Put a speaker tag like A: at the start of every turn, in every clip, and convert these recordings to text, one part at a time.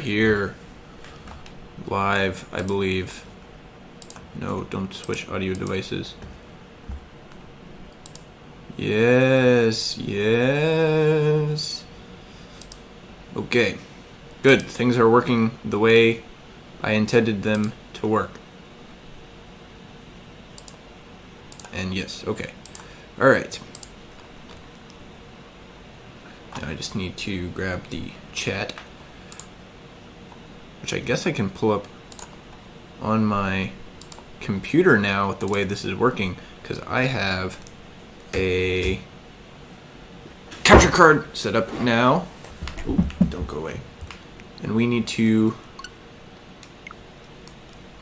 A: here. Live, I believe. No, don't switch audio devices. Yes, yes. Okay, good. Things are working the way I intended them to work. And yes, okay. Alright. Now I just need to grab the chat, which I guess I can pull up on my computer now with the way this is working, because I have a capture card set up now. Ooh, don't go away. And we need to...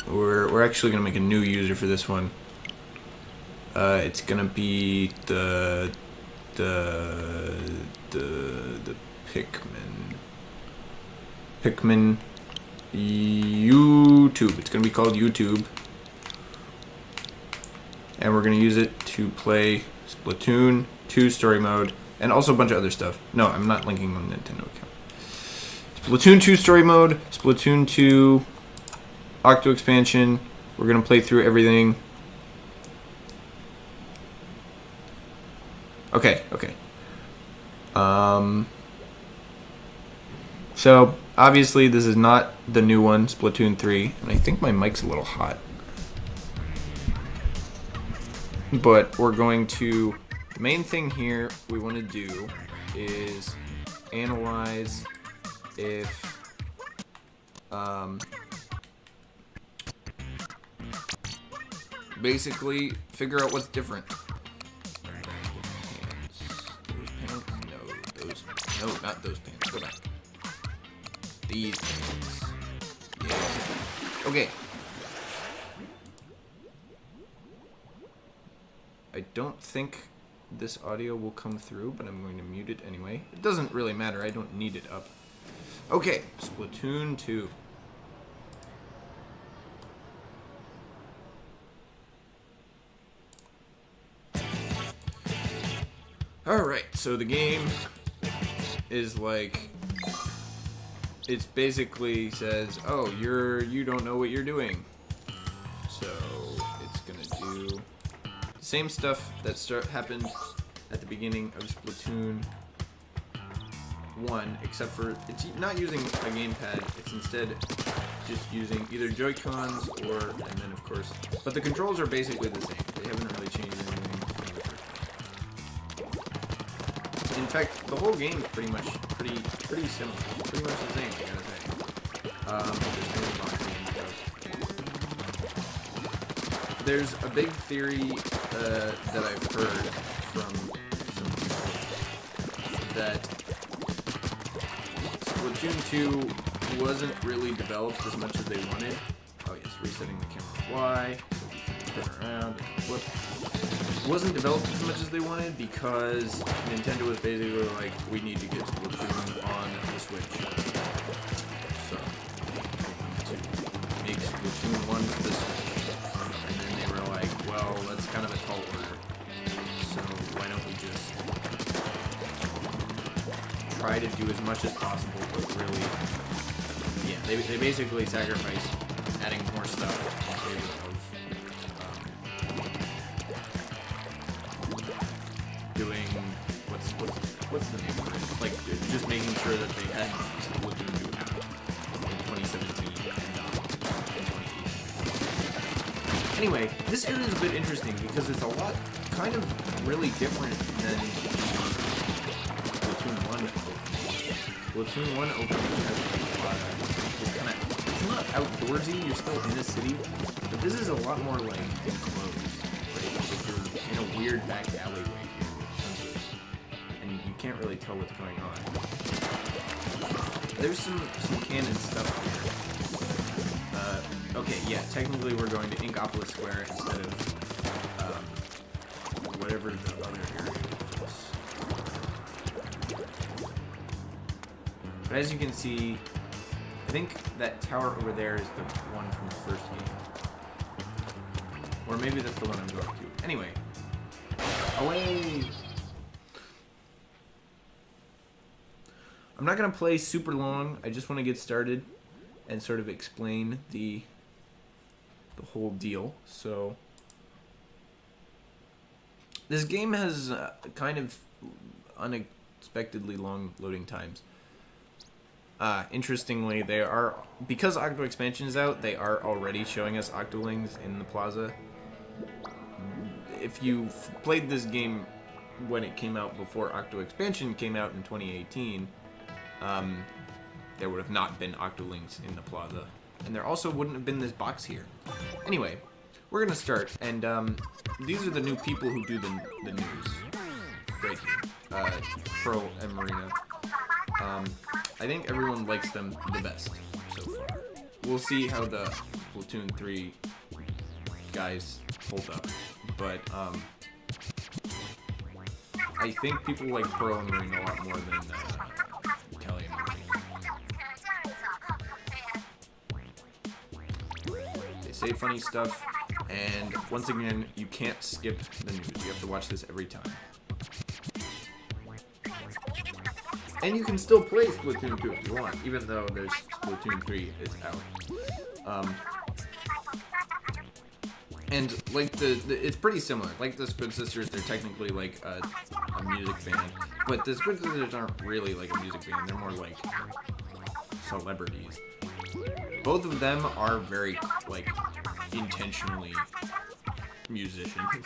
A: We're actually going to make a new user for this one. It's going to be the Pikmin YouTube. It's going to be called YouTube. And we're going to use it to play Splatoon 2 story mode and also a bunch of other stuff. No, I'm not linking on the Nintendo account. Splatoon 2 story mode, Splatoon 2 Octo expansion. We're going to play through everything. Okay. So, obviously, this is not the new one, Splatoon 3. And I think my mic's a little hot. But we're going to... The main thing here we want to do is analyze if... basically, figure out what's different. No, not those pants. Go back. These pants. Yeah. Okay. I don't think this audio will come through, but I'm going to mute it anyway. It doesn't really matter. I don't need it up. Okay. Splatoon 2. Alright, so the game is like, it's basically says, oh, you don't know what you're doing. So it's gonna do the same stuff that happened at the beginning of Splatoon 1, except for it's not using a gamepad, it's instead just using either Joy-Cons or, and then of course, but the controls are basically the same. They haven't really changed anything. In fact, the whole game is pretty similar. It's pretty much the same, I gotta say. There's a big theory that I've heard from some people that Splatoon 2 wasn't really developed as much as they wanted. Oh yes, resetting the camera Y. Turn around. Whoop. Wasn't developed as much as they wanted because Nintendo was basically like, we need to get Splatoon on the Switch. So, to make Splatoon 1 for the Switch. And then they were like, well, that's kind of a tall order. So, why don't we just try to do as much as possible, but really, yeah, they basically sacrificed adding more stuff in favor of doing what's the name of it? Like just making sure that they had Splatoon 2 out in 2017 and not in 2018. Anyway, this area is a bit interesting because it's a lot kind of really different than Splatoon 1 opening. Splatoon 1 opening has a lot of it's not outdoorsy, you're still in the city, but this is a lot more like enclosed. Like you're in a weird back alleyway. You can't really tell what's going on. There's some canon stuff here. Okay, yeah, technically we're going to Inkopolis Square instead of whatever the other area was. But as you can see, I think that tower over there is the one from the first game. Or maybe that's the one I'm going to. Anyway. Away! I'm not going to play super long. I just want to get started. and sort of explain the whole deal. So this game has kind of unexpectedly long loading times. Interestingly, they are, because Octo Expansion is out, they are already showing us Octolings in the plaza. If you played this game when it came out before Octo Expansion came out in 2018, there would have not been Octolings in the plaza. And there also wouldn't have been this box here. Anyway, we're going to start, and these are the new people who do the news right here. Pearl and Marina. I think everyone likes them the best so far. We'll see how the Splatoon 3 guys hold up, but I think people like Pearl and Marina a lot more than Kelly and Minty. They say funny stuff, and once again, you can't skip the news. You have to watch this every time. And you can still play Splatoon 2 if you want, even though there's Splatoon 3 is out. And like it's pretty similar. Like the Squid Sisters, they're technically like a music band, but the Squid Sisters aren't really like a music band. They're more like celebrities. Both of them are very like intentionally musicians.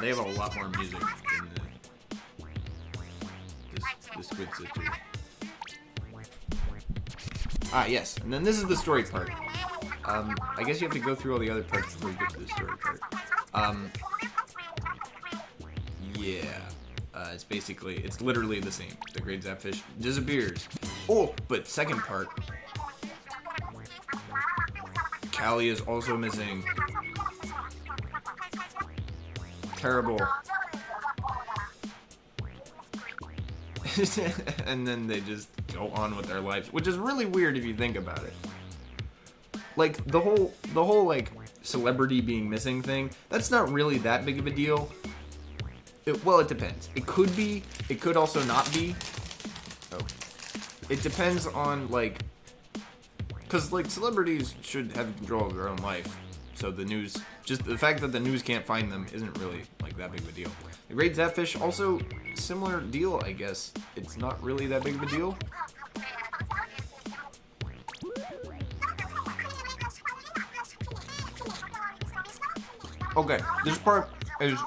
A: They have a lot more music than the Squid Sisters. Yes, and then this is the story part. I guess you have to go through all the other parts before you get to the story part. It's literally the same. The Great Zapfish disappears. Oh, but second part, Callie is also missing. Terrible. And then they just go on with their lives, which is really weird if you think about it. Like the whole like celebrity being missing thing, that's not really that big of a deal. Well, it depends. It could be, it could also not be. Oh. It depends on like, cause like celebrities should have control of their own life. So the news, just the fact that the news can't find them isn't really like that big of a deal. The Great Zapfish, also similar deal, I guess. It's not really that big of a deal. Okay, this part is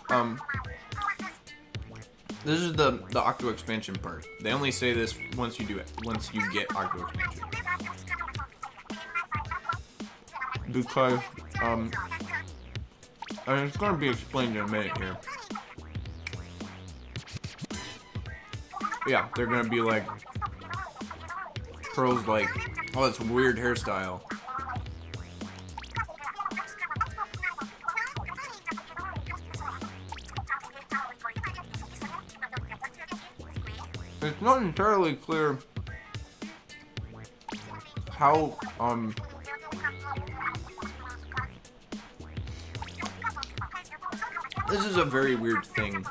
A: this is the Octo Expansion part. They only say this once you get Octo Expansion. Because and it's gonna be explained in a minute here. Yeah, they're gonna be like, Pearl's like, oh, that's a weird hairstyle. It's not entirely clear how, this is a very weird thing.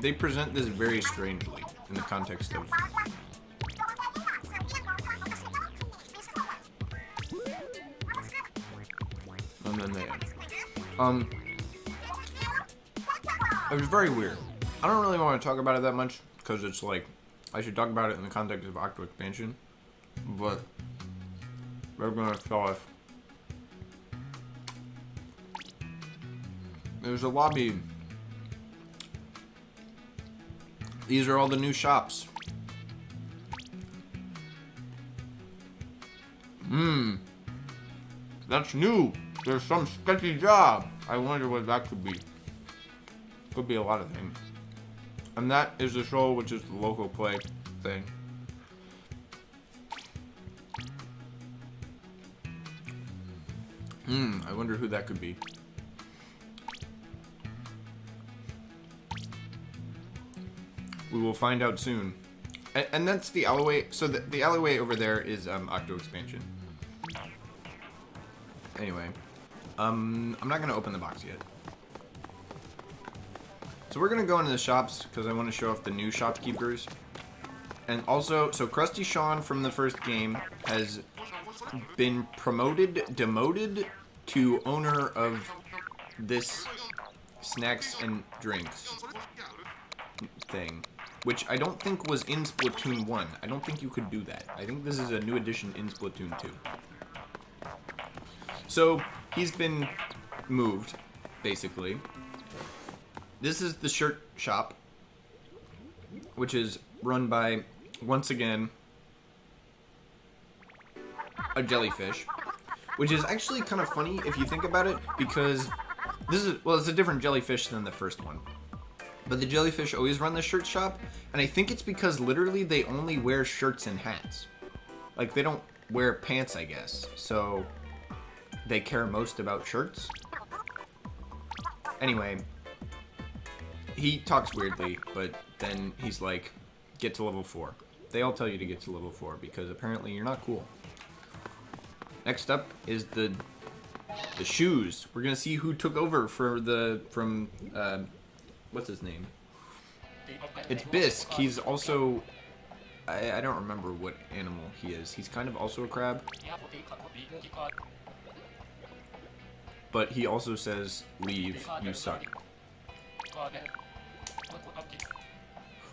A: They present this very strangely in the context of... And then they end. It was very weird. I don't really want to talk about it that much, because it's like, I should talk about it in the context of Octo Expansion, but they're gonna show us. There's a lobby. These are all the new shops. That's new. There's some sketchy job. I wonder what that could be. Could be a lot of things. And that is the show, which is the local play thing. I wonder who that could be. We will find out soon. And that's the alleyway. So the alleyway over there is Octo Expansion. Anyway, I'm not gonna open the box yet. So we're gonna go into the shops because I want to show off the new shopkeepers. And also, so Krusty Sean from the first game has been demoted to owner of this snacks and drinks thing, which I don't think was in Splatoon 1. I don't think you could do that. I think this is a new addition in Splatoon 2. So, he's been moved, basically. This is the shirt shop, which is run by, once again, a jellyfish, which is actually kind of funny if you think about it, because this is, well, it's a different jellyfish than the first one. But the jellyfish always run the shirt shop, and I think it's because literally they only wear shirts and hats. Like, they don't wear pants, I guess. So, they care most about shirts. Anyway, he talks weirdly, but then he's like, get to level 4. They all tell you to get to level 4 because apparently you're not cool. Next up is the shoes. We're gonna see who took over from what's his name? It's Bisque. He's also, I don't remember what animal he is. He's kind of also a crab. But he also says, leave, you suck.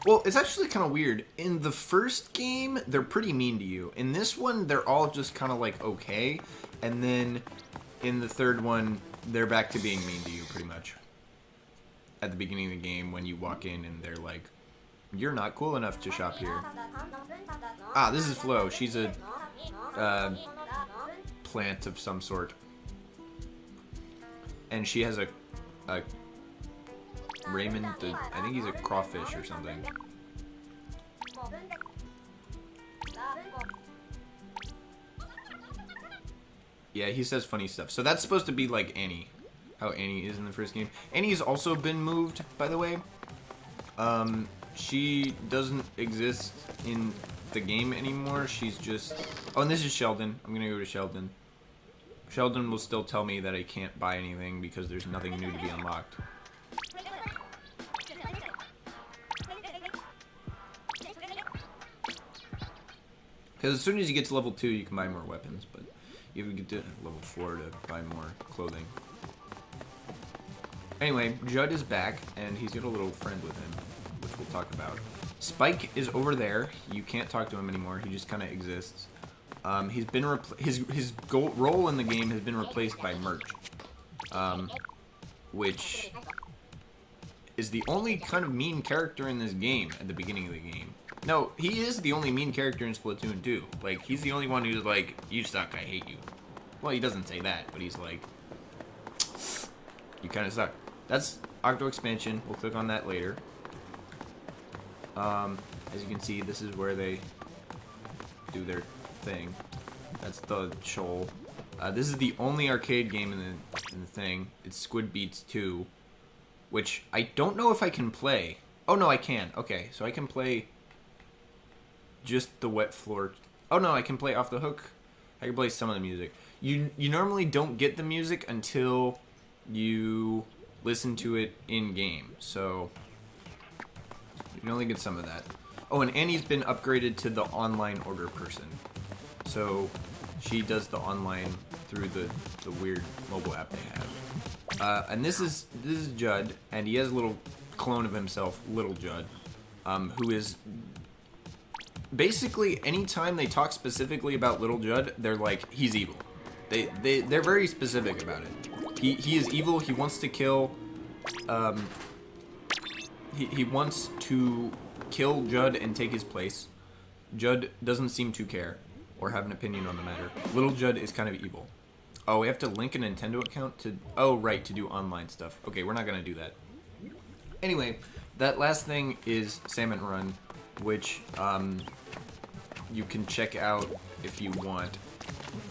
A: Well, it's actually kind of weird. In the first game, they're pretty mean to you. In this one, they're all just kind of like, okay. And then in the third one, they're back to being mean to you, pretty much. At the beginning of the game, when you walk in and they're like, you're not cool enough to shop here. Ah, this is Flo. She's a plant of some sort. And she has a Raymond, I think he's a crawfish or something. Yeah, he says funny stuff. So that's supposed to be like Annie. How Annie is in the first game. Annie's also been moved, by the way. She doesn't exist in the game anymore. She's just... Oh, and this is Sheldon. I'm gonna go to Sheldon. Sheldon will still tell me that I can't buy anything because there's nothing new to be unlocked. Because as soon as you get to level 2, you can buy more weapons, but you have to get to level 4 to buy more clothing. Anyway, Judd is back, and he's got a little friend with him, which we'll talk about. Spike is over there. You can't talk to him anymore. He just kind of exists. He's been his role in the game has been replaced by Merch, which is the only kind of mean character in this game at the beginning of the game. No, he is the only mean character in Splatoon 2. Like, he's the only one who's like, you suck, I hate you. Well, he doesn't say that, but he's like, you kind of suck. That's Octo Expansion. We'll click on that later. As you can see, this is where they do their thing. That's the shoal. This is the only arcade game in the thing. It's Squid Beats 2, which I don't know if I can play. Oh, no, I can. Okay, so I can play just the wet floor. Oh, no, I can play Off the Hook. I can play some of the music. You normally don't get the music until you listen to it in-game, so you can only get some of that. Oh, and Annie's been upgraded to the online order person. So she does the online through the weird mobile app they have. And this is Judd, and he has a little clone of himself, Little Judd, who is basically anytime they talk specifically about Little Judd, they're like, he's evil. They're very specific about it. He is evil. He wants to kill. He wants to kill Judd and take his place. Judd doesn't seem to care or have an opinion on the matter. Little Judd is kind of evil. Oh, we have to link a Nintendo account to... Oh, right, to do online stuff. Okay, we're not going to do that. Anyway, that last thing is Salmon Run, which you can check out if you want.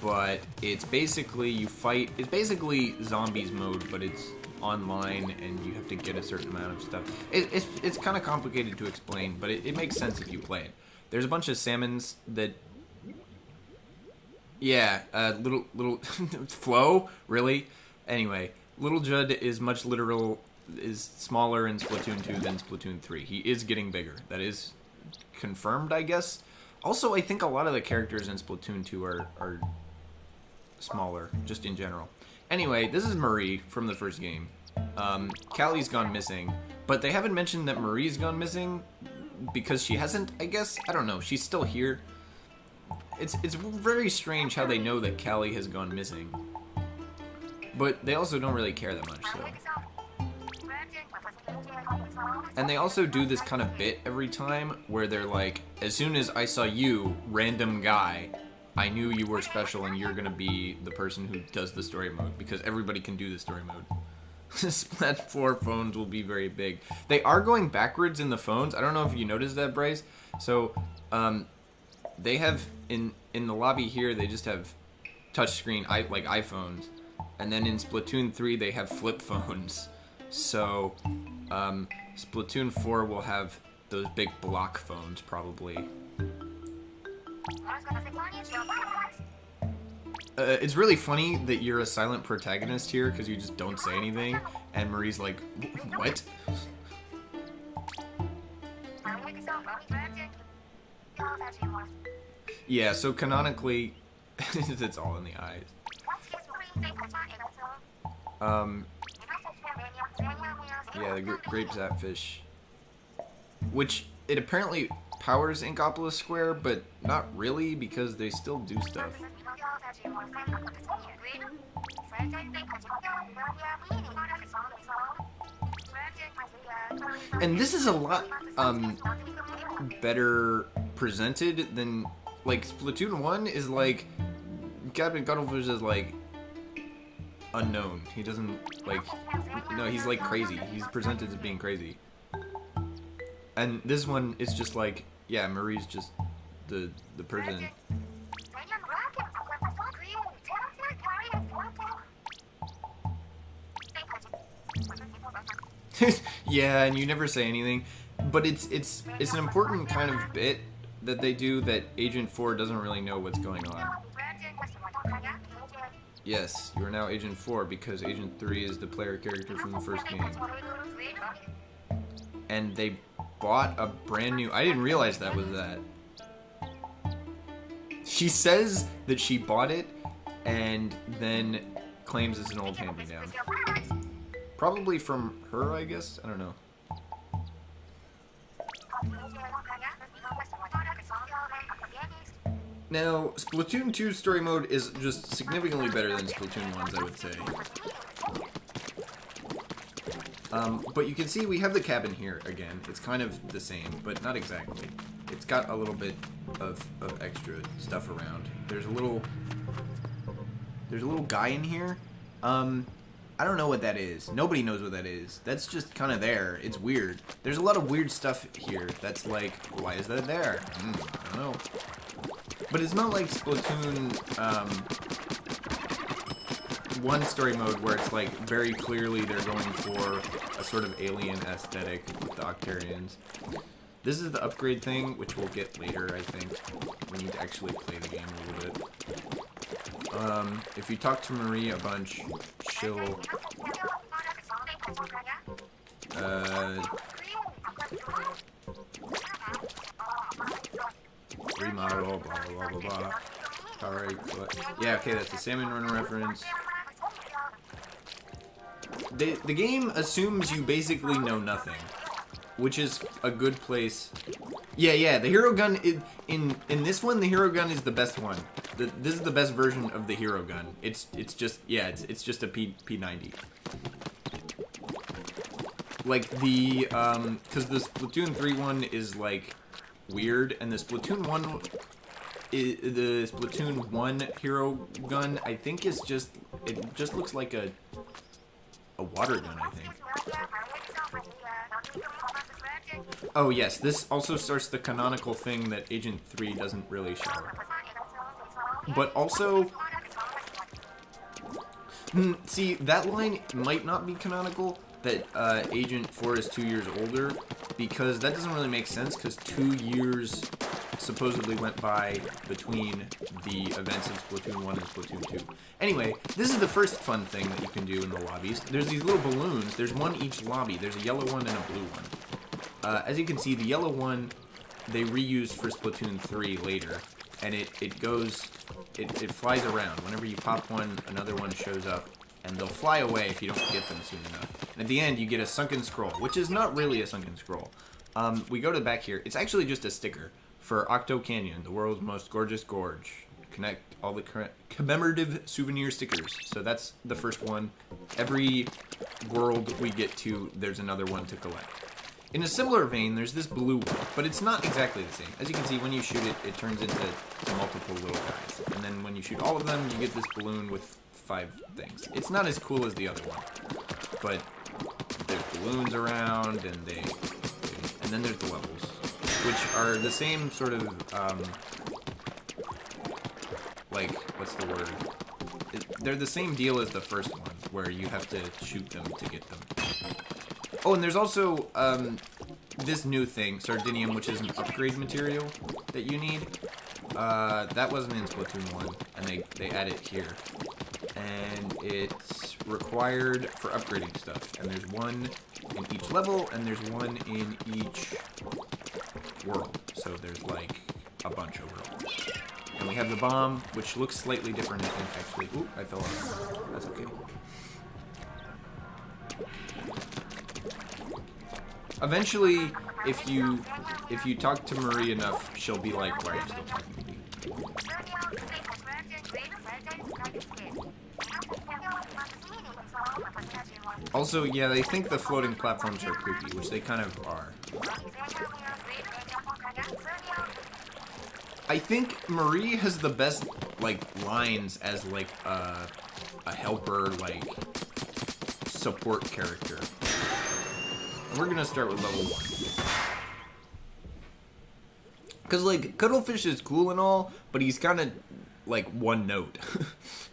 A: But it's basically, you fight... It's basically zombies mode, but it's online and you have to get a certain amount of stuff. It's kind of complicated to explain, but it makes sense if you play it. There's a bunch of salmons that... Yeah, little Flo, really? Anyway, Little Judd is smaller in Splatoon 2 than Splatoon 3. He is getting bigger. That is confirmed, I guess. Also, I think a lot of the characters in Splatoon 2 are smaller, just in general. Anyway, this is Marie from the first game. Callie's gone missing, but they haven't mentioned that Marie's gone missing because she hasn't, I guess. I don't know. She's still here. It's very strange how they know that Callie has gone missing. But they also don't really care that much, so. And they also do this kind of bit every time where they're like, as soon as I saw you, random guy, I knew you were special and you're gonna be the person who does the story mode, because everybody can do the story mode. Splat 4 phones will be very big. They are going backwards in the phones. I don't know if you noticed that, Bryce. So, they have, in the lobby here, they just have touchscreen, like iPhones. And then in Splatoon 3, they have flip phones. So, Splatoon 4 will have those big block phones, probably. It's really funny that you're a silent protagonist here, because you just don't say anything, and Marie's like, what? Yeah, so canonically, it's all in the eyes. Yeah, the grape zapfish. Which, it apparently powers Inkopolis Square, but not really, because they still do stuff. And this is a lot, better presented than, like, Splatoon 1 is like, Captain Cuttlefish is like, unknown. He doesn't, like, no, he's like crazy. He's presented as being crazy. And this one is just like, yeah, Marie's just the person. Yeah, and you never say anything, but it's an important kind of bit that they do that Agent 4 doesn't really know what's going on. Yes, you are now Agent 4 because Agent 3 is the player character from the first game. And they bought a brand new... I didn't realize that was that. She says that she bought it and then claims it's an old hand-me-down. Probably from her, I guess? I don't know. Now, Splatoon 2's story mode is just significantly better than Splatoon 1's, I would say. But you can see we have the cabin here again. It's kind of the same, but not exactly. It's got a little bit of extra stuff around. There's a little guy in here. I don't know what that is. Nobody knows what that is. That's just kind of there. It's weird. There's a lot of weird stuff here that's like, why is that there? I don't know. But it's not like Splatoon 1 story mode where it's like very clearly they're going for a sort of alien aesthetic with the Octarians. This is the upgrade thing, which we'll get later, I think. We need to actually play the game a little bit. If you talk to Marie a bunch, she'll... remodel, blah, blah, blah, blah, blah. Alright, yeah, okay, that's the Salmon Run reference. The game assumes you basically know nothing, which is a good place. Yeah, the hero gun is, in this one, the hero gun is the best one. This is the best version of the hero gun. It's just, yeah, it's just a P90. Like the, cause the Splatoon 3 one is like weird, and the Splatoon 1 hero gun, I think is just, it just looks like a water gun, I think. Oh yes, this also starts the canonical thing that Agent 3 doesn't really show. But also... see, that line might not be canonical, that Agent 4 is 2 years older, because that doesn't really make sense, because 2 years supposedly went by between the events of Splatoon 1 and Splatoon 2. Anyway, this is the first fun thing that you can do in the lobbies. There's these little balloons. There's one each lobby. There's a yellow one and a blue one. As you can see, the yellow one they reused for Splatoon 3 later, and it flies around. Whenever you pop one, another one shows up, and they'll fly away if you don't get them soon enough. And at the end, you get a sunken scroll, which is not really a sunken scroll. We go to the back here. It's actually just a sticker for Octo Canyon, the world's most gorgeous gorge. Connect all the commemorative souvenir stickers. So that's the first one. Every world we get to, there's another one to collect. In a similar vein, there's this blue one, but it's not exactly the same. As you can see, when you shoot it, it turns into multiple little guys. And then when you shoot all of them, you get this balloon with 5 things. It's not as cool as the other one, but there's balloons around, and then there's the levels, which are the same sort of, like, what's the word? They're the same deal as the first one, where you have to shoot them to get them. Oh, and there's also this new thing, Sardinium, which is an upgrade material that you need. That wasn't in Splatoon 1, and they add it here. And it's required for upgrading stuff. And there's one in each level, and there's one in each world. So there's like a bunch overall. And we have the bomb, which looks slightly different, I think, actually. Ooh, I fell off. That's okay. Eventually, if you talk to Marie enough, she'll be like, why are you still talking to me? Also, yeah, they think the floating platforms are creepy, which they kind of are. I think Marie has the best, like, lines as, like, a helper, like, support character. And we're gonna start with level 1. Because, like, Cuttlefish is cool and all, but he's kind of, like, one note.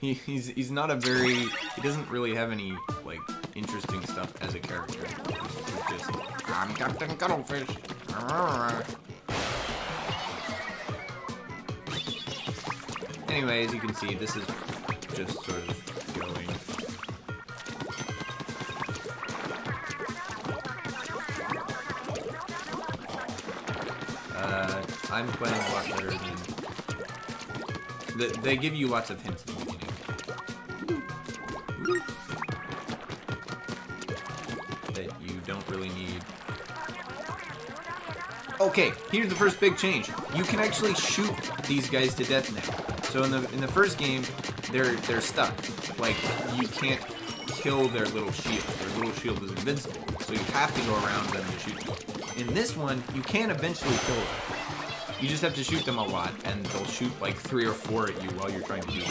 A: he's not a very... He doesn't really have any, like, interesting stuff as a character. He's just, I'm Captain Cuttlefish. Anyway, as you can see, this is just sort of going. I'm playing a lot better than... They give you lots of hints in the beginning. That you don't really need. Okay, here's the first big change. You can actually shoot these guys to death now. So in the first game, they're stuck. Like, you can't kill their little shield. Their little shield is invincible. So you have to go around them to shoot them. In this one, you can eventually kill them. You just have to shoot them a lot, and they'll shoot like 3 or 4 at you while you're trying to do it.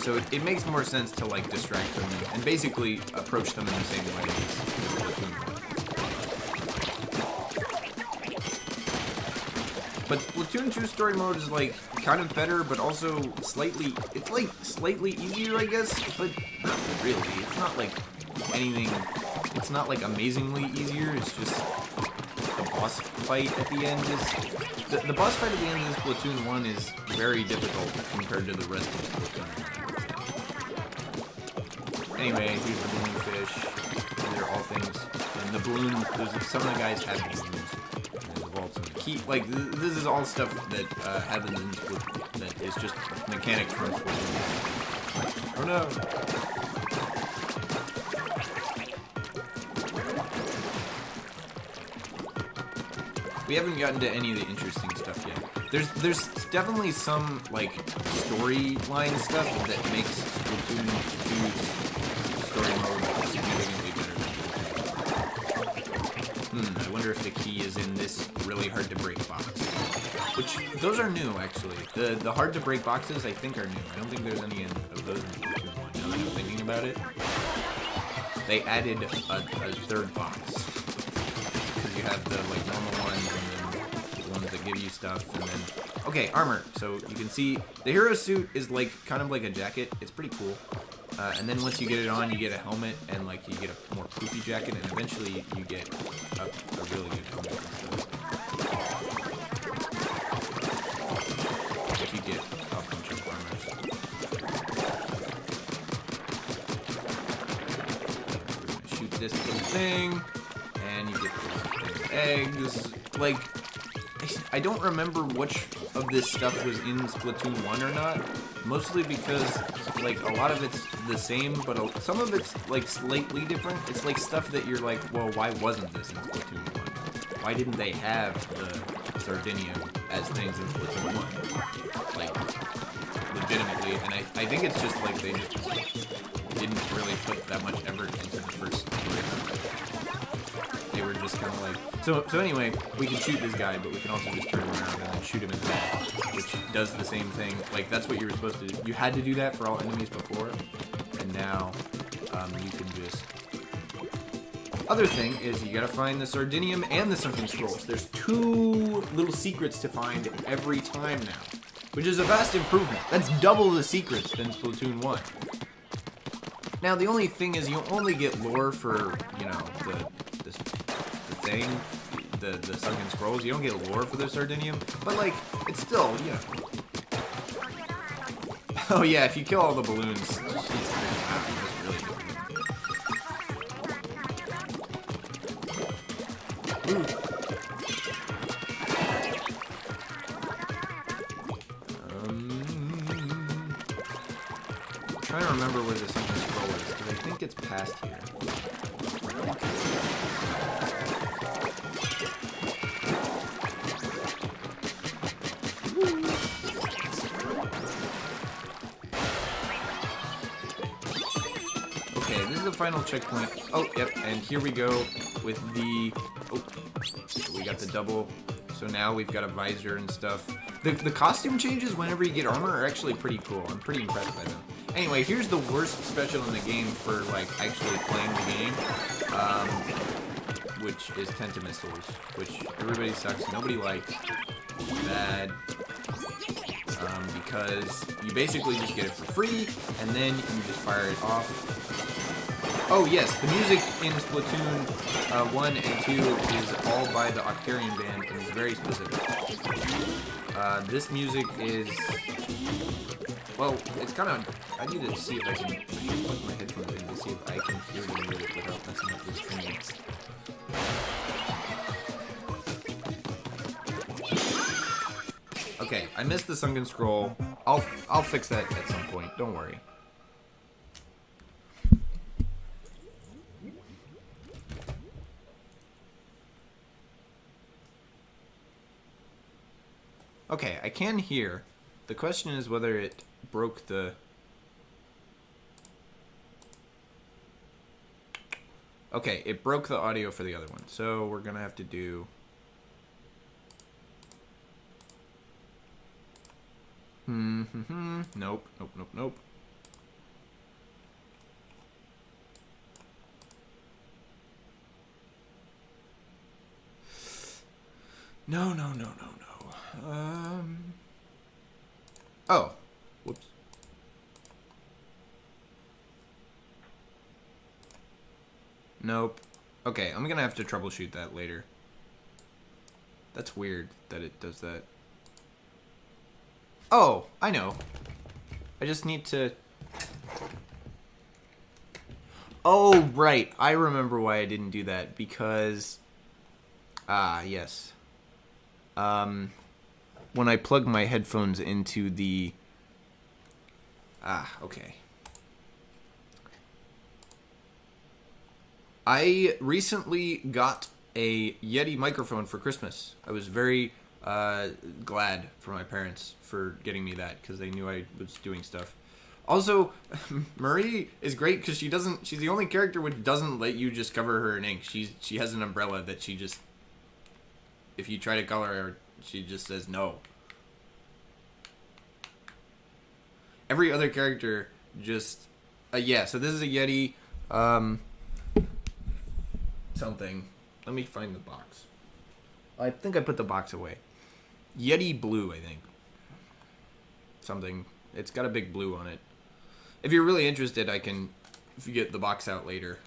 A: So it makes more sense to like distract them and basically approach them in the same way as Splatoon 1. But Splatoon 2 story mode is like kind of better, but also slightly, it's like slightly easier, I guess, but not really. It's not like anything, it's not like amazingly easier, it's just the boss fight at the end is, the boss fight at the end of Splatoon 1 is very difficult compared to the rest of Splatoon 1. Anyway, here's the balloon fish, these are all things, and the balloon, some of the guys have balloons. Like, this is all stuff that happens in Splatoon that is just mechanic from Splatoon. Oh no! We haven't gotten to any of the interesting stuff yet. There's definitely some, like, storyline stuff that makes Splatoon 2's story mode significantly better than Splatoon 1. I wonder if the key is in this really hard to break box. Which, those are new, actually. The hard to break boxes, I think, are new. I don't think there's any of those in Splatoon 1, now that I'm thinking about it. They added a third box. Because you have the, like, normal ones, and then the ones that give you stuff, and then... Okay, armor. So, you can see, the hero suit is, like, kind of like a jacket. It's pretty cool. And then once you get it on, you get a helmet, and like you get a more poofy jacket, and eventually you get a really good helmet and stuff. If you get a bunch of armors. We're gonna shoot this little thing, and you get the eggs, like, I don't remember which of this stuff was in Splatoon 1 or not. Mostly because, like, a lot of it's the same, but some of it's, like, slightly different. It's, like, stuff that you're like, well, why wasn't this in Splatoon 1? Why didn't they have the Sardinium as things in Splatoon 1? Like, legitimately. And I think it's just, like, they just didn't really put that much effort into the first story. They were just kind of like... So anyway, we can shoot this guy, but we can also just turn him around and then shoot him in the back, which does the same thing. Like, that's what you were supposed to do. You had to do that for all enemies before, and now you can just... Other thing is you gotta find the Sardinium and the Sunken Scrolls. There's 2 little secrets to find every time now, which is a vast improvement. That's double the secrets than Splatoon 1. Now, the only thing is you only get lore for, you know, the thing, the Sunken Scrolls. You don't get lore for the Sardinium, but, like, it's still, you know. Oh, yeah, if you kill all the balloons, she's really good. I'm trying to remember where the Sunken Scroll is, because I think it's past here. Okay, this is the final checkpoint. Oh, yep, and here we go with the... Oh, we got the double. So now we've got a visor and stuff. The costume changes whenever you get armor are actually pretty cool. I'm pretty impressed by them. Anyway, here's the worst special in the game for, like, actually playing the game. Which is Tentamissiles, which everybody sucks, nobody likes. Bad. Because you basically just get it for free, and then you can just fire it off. Oh yes, the music in Splatoon 1 and 2 is all by the Octarian Band, and it's very specific. This music is... Well, it's kind of... I need to see if I can plug my headphones in to see if I can hear the music without messing up the screen. Okay, I missed the Sunken Scroll. I'll fix that at some point. Don't worry. Okay, I can hear. The question is whether it broke the... Okay, it broke the audio for the other one. So we're gonna have to do... Nope, nope, nope, nope. No, no, no, no, no. Oh. Whoops. Nope. Okay, I'm gonna have to troubleshoot that later. That's weird that it does that. Oh, I know. I just need to... Oh, right. I remember why I didn't do that. Because... Ah, yes. When I plug my headphones into the... Ah, okay. I recently got a Yeti microphone for Christmas. I was very... glad for my parents for getting me that because they knew I was doing stuff. Also, Marie is great because she's the only character which doesn't let you just cover her in ink. She has an umbrella that she just, if you try to color her, she just says no. Every other character just, yeah, so this is a Yeti, something. Let me find the box. I think I put the box away. Yeti blue, I think. Something. It's got a big blue on it. If you're really interested, I can get the box out later.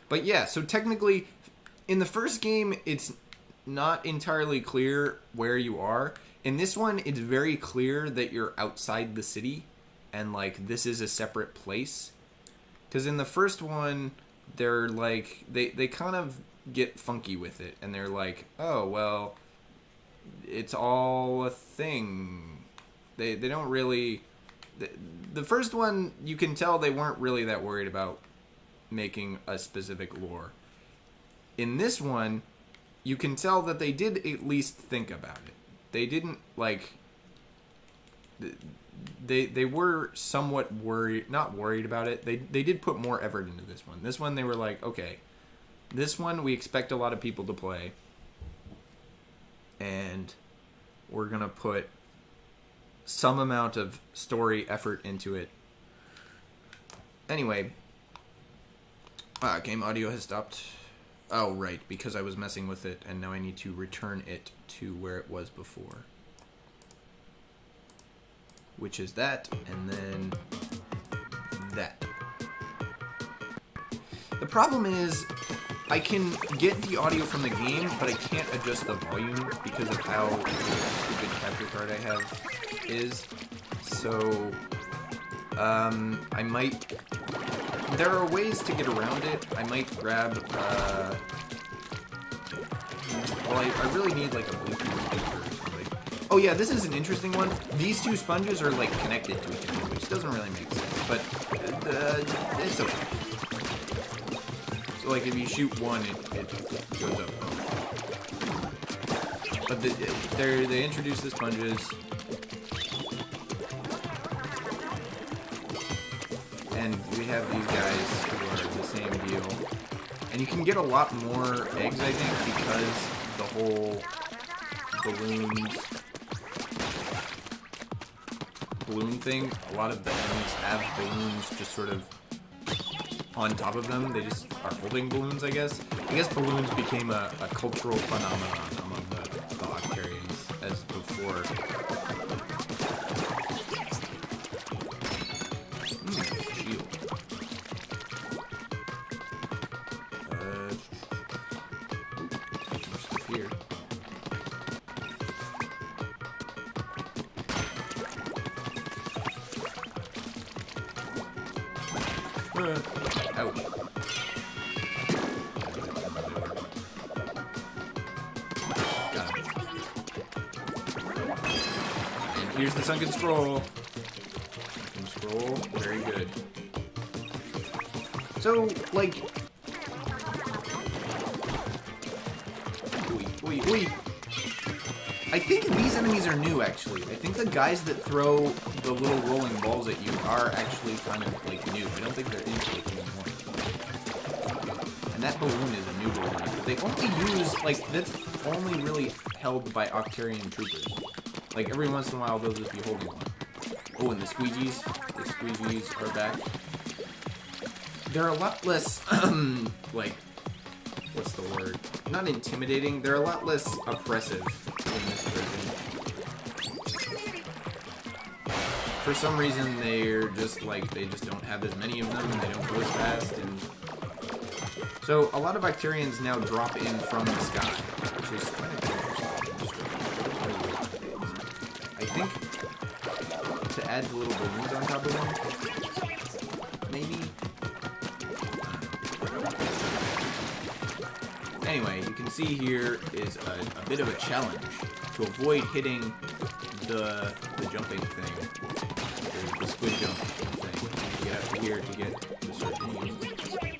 A: But yeah, so technically, in the first game, it's not entirely clear where you are. In this one, it's very clear that you're outside the city, and like this is a separate place. Because in the first one, they're like they kind of get funky with it, and they're like, oh well, it's all a thing. They don't really. The first one, you can tell they weren't really that worried about making a specific lore. In this one, you can tell that they did at least think about it. They didn't like. They were somewhat worried, not worried about it. They did put more effort into this one. This one they were like, okay, this one we expect a lot of people to play, and we're gonna put some amount of story effort into it. Anyway, game audio has stopped. Oh, right, because I was messing with it, and now I need to return it to where it was before. Which is that, and then that. The problem is, I can get the audio from the game, but I can't adjust the volume because of how stupid capture card I have is. So, I might... There are ways to get around it. I might grab, well, I really need, like, a Bluetooth speaker or something. Oh, yeah, this is an interesting one. These two sponges are, like, connected to each other, which doesn't really make sense, but, it's okay. So, like, if you shoot one, it goes up. But they introduced the sponges. And we have these guys who are the same deal. And you can get a lot more eggs, I think, because the whole balloon thing, a lot of the enemies have balloons just sort of on top of them. They just are holding balloons, I guess. I guess balloons became a cultural phenomenon among the Octarians as before. Shield. More stuff here. Ouch. Got it. And here's the sunken scroll. Sunken scroll, very good. So, like... Oi. I think these enemies are new, actually. I think the guys that throw the little rolling balls at you are actually kind of, like, new. I don't think they're in Splatoon anymore. And that balloon is a new balloon. But they only use, like, that's only really held by Octarian troopers. Like, every once in a while, they'll just be holding one. Oh, and the squeegees. The squeegees are back. They're a lot less, like, what's the word? Not intimidating. They're a lot less oppressive in this version. For some reason, they're just like, they just don't have as many of them, and they don't go as fast, and... So, a lot of Octarians now drop in from the sky, which is kind of interesting. I think to add the little balloons on top of them, maybe? Anyway, you can see here is a bit of a challenge to avoid hitting the jumping thing, the squid jump thing. You get out to here to get the certain,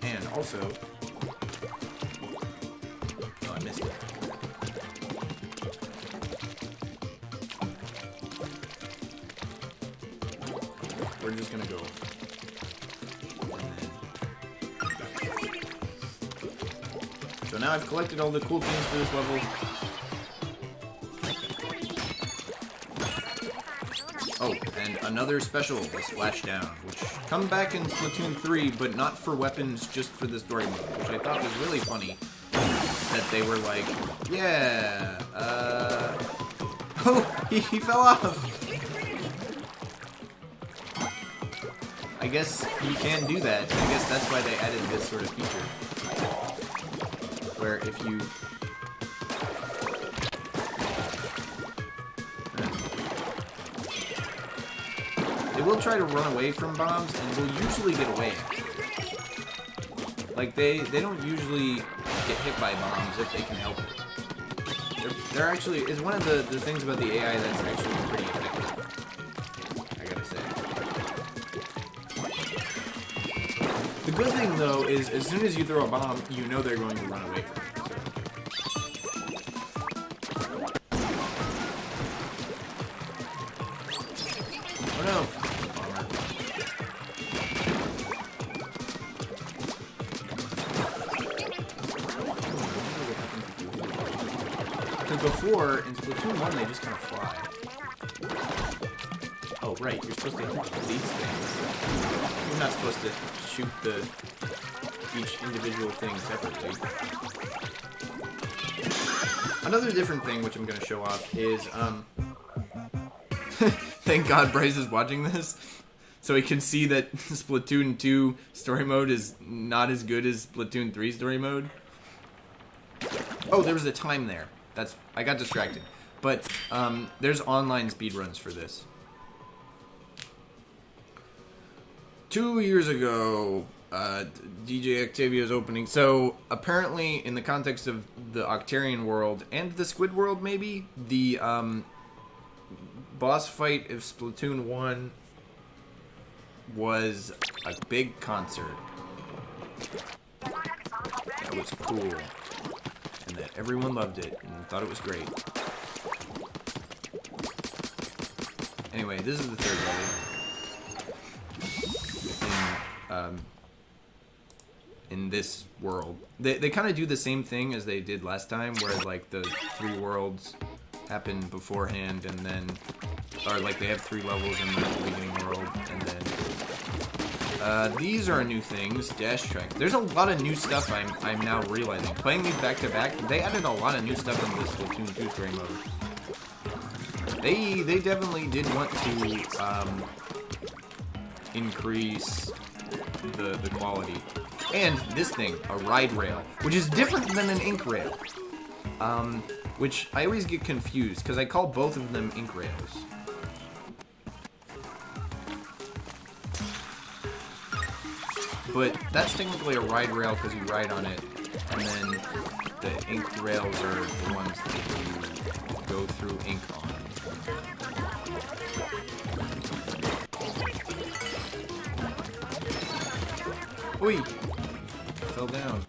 A: and also, oh, I missed it. We're just gonna go. So now I've collected all the cool things for this level. Oh, and another special, the Splashdown, which come back in Splatoon 3, but not for weapons, just for the story mode, which I thought was really funny. That they were like, yeah, oh, he fell off! I guess you can do that. I guess that's why they added this sort of feature. Where if you... They will try to run away from bombs, and will usually get away. Like, they don't usually get hit by bombs if they can help it. They're actually, it's one of the things about the AI that's actually pretty effective, I gotta say. The good thing, though, is as soon as you throw a bomb, you know they're going to run away from it. Oh no! Because before, in Splatoon 1, they just kind of fly. Oh, right, you're supposed to hit these things. You're not supposed to shoot each individual thing separately. Another different thing, which I'm going to show off, is, thank God Bryce is watching this, so he can see that Splatoon 2 story mode is not as good as Splatoon 3 story mode. Oh, there was a time there. I got distracted. But, there's online speedruns for this. 2 years ago, DJ Octavio's opening. So, apparently, in the context of the Octarian world, and the Squid world, maybe, the, boss fight of Splatoon 1 was a big concert. That was cool. And that everyone loved it and thought it was great. Anyway, this is the third level. In this world. They kind of do the same thing as they did last time, where like the 3 worlds happen beforehand and then... Or like they have 3 levels in the beginning world and then... these are new things, dash tracks. There's a lot of new stuff I'm now realizing. Playing these back to back, they added a lot of new stuff in this Splatoon 2 story mode. They definitely did want to increase the quality. And this thing, a ride rail, which is different than an ink rail. Which I always get confused because I call both of them ink rails. But that's technically a ride rail because you ride on it, and then the ink rails are the ones that you go through ink on. Oi! Fell down.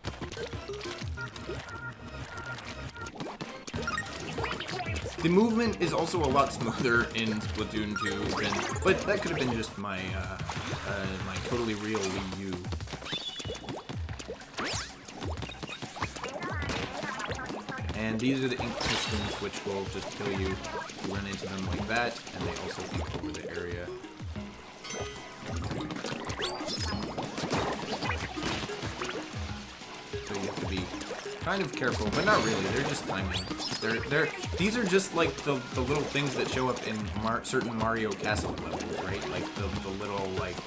A: The movement is also a lot smoother in Splatoon 2, but that could have been just my my totally real Wii U. And these are the ink pistons, which will just kill you if you run into them like that, and they also ink over the area. So you have to be kind of careful, but not really. They're just timing. These are just like the little things that show up in certain Mario Castle levels, right? Like the little like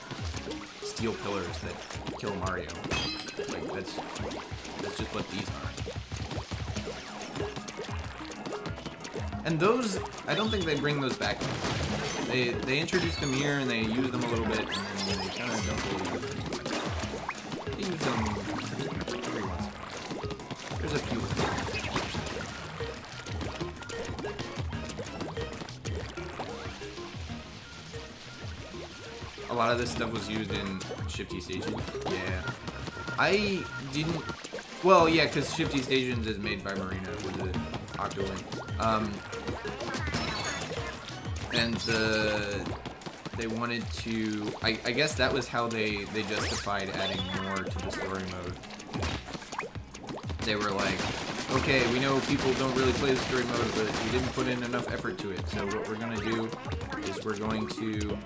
A: steel pillars that kill Mario. Like that's just what these are. And those, I don't think they bring those back. They introduced them here and they use them a little bit, and then they kind of don't really use them. They use them every once in a while. There's a few. A lot of this stuff was used in Shifty Stations. Yeah. I didn't... Well, yeah, because Shifty Stations is made by Marina with the Octolink. And they wanted to... I guess that was how they justified adding more to the story mode. They were like, okay, we know people don't really play the story mode, but we didn't put in enough effort to it. So what we're going to do is we're going to...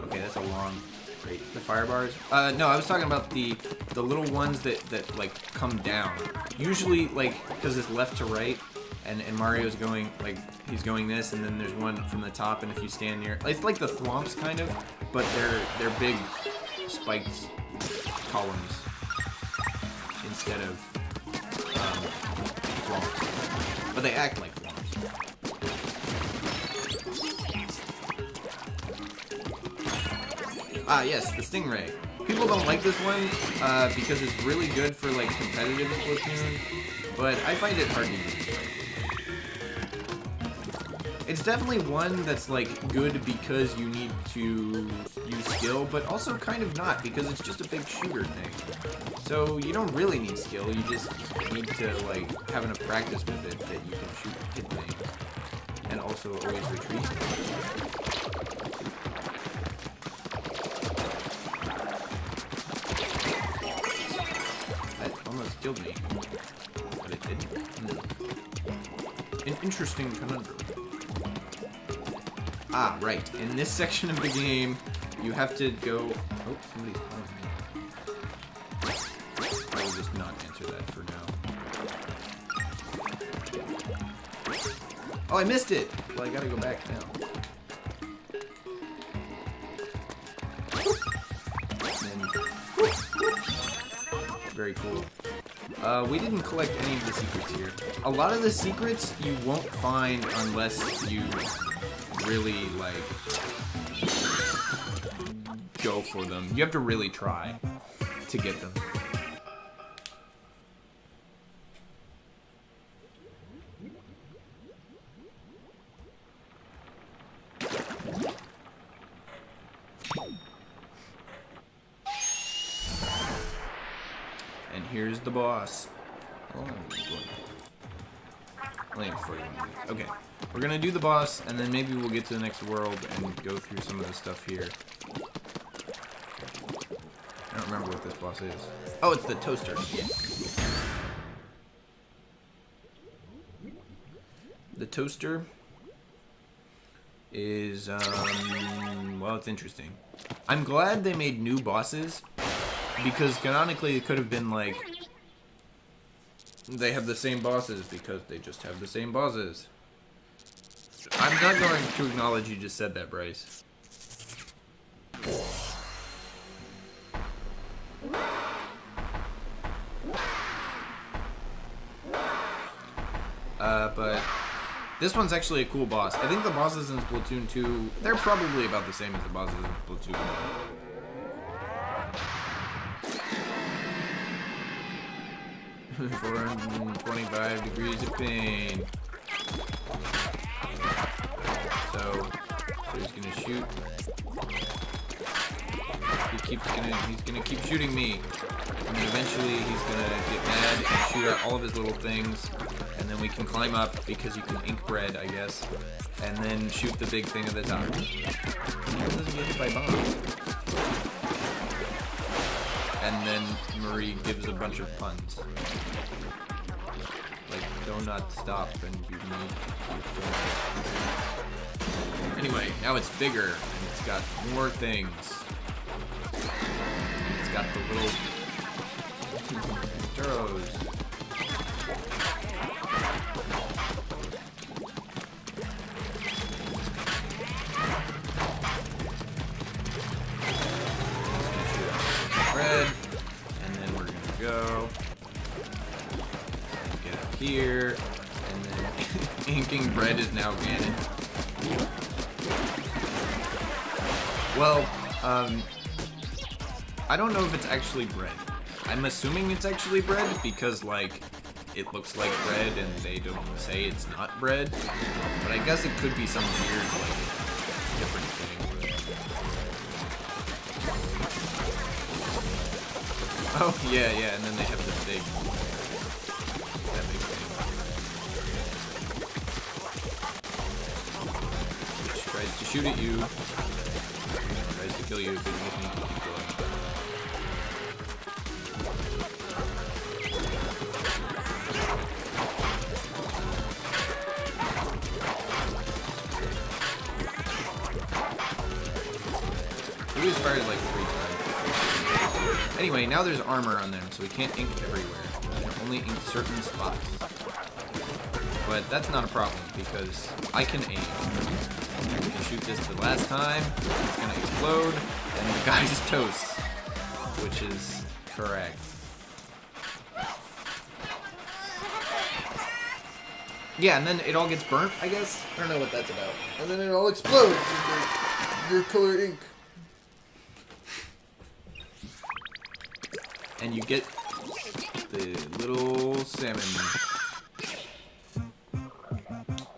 A: Okay, that's a long... Great. The fire bars? No, I was talking about the little ones that like, come down. Usually, like, because it's left to right, and Mario's going, like, he's going this, and then there's one from the top, and if you stand near... It's like the thwomps, kind of, but they're big spiked columns instead of thwomps. But they act like thwomps. Ah, yes, the stingray. People don't like this one because it's really good for like competitive Splatoon, but I find it hard to use. It's definitely one that's like good because you need to use skill, but also kind of not because it's just a big shooter thing. So you don't really need skill, you just need to like have enough practice with it that you can hit things. And also always retreat. That almost killed me, but it didn't. An interesting conundrum. Ah, right. In this section of the game, you have to go... Oh, somebody's calling me. I will just not answer that for now. Oh, I missed it! Well, I gotta go back now. And very cool. We didn't collect any of the secrets here. A lot of the secrets you won't find unless you really, like, go for them. You have to really try to get them. And here's the boss. Oh, only have 41 minutes. Okay. We're gonna do the boss, and then maybe we'll get to the next world and go through some of the stuff here. I don't remember what this boss is. Oh, it's the toaster. Yeah. The toaster is, well, it's interesting. I'm glad they made new bosses, because canonically it could have been like, they have the same bosses because they just have the same bosses. I'm not going to acknowledge you just said that, Bryce. But this one's actually a cool boss. I think the bosses in Splatoon 2, they're probably about the same as the bosses in Splatoon 1. 425 degrees of pain. So he's gonna shoot. He's gonna keep shooting me. And then eventually he's gonna get mad and shoot out all of his little things. And then we can climb up because you can ink bread, I guess. And then shoot the big thing at the top. He doesn't get hit by bombs. And then Marie gives a bunch of puns. Like, do not stop and you need to... Anyway, now it's bigger and it's got more things. It's got the little churros. Bread, and then we're gonna go and get up here, and then inking bread is now granted. Well, I don't know if it's actually bread. I'm assuming it's actually bread because, like, it looks like bread and they don't say it's not bread. But I guess it could be some weird, like, different thing. Oh, yeah, and then they have this big... that big thing. Which tries to shoot at you. Tries to kill you, but you just need to keep going. He was fired like 3 times. Anyway, now there's armor on them, so we can't ink everywhere. We can only ink certain spots. But that's not a problem, because I can aim. I can shoot this the last time, it's gonna explode, and the guy's toast. Which is correct. Yeah, and then it all gets burnt, I guess? I don't know what that's about. And then it all explodes into your color ink. and you get the little salmon.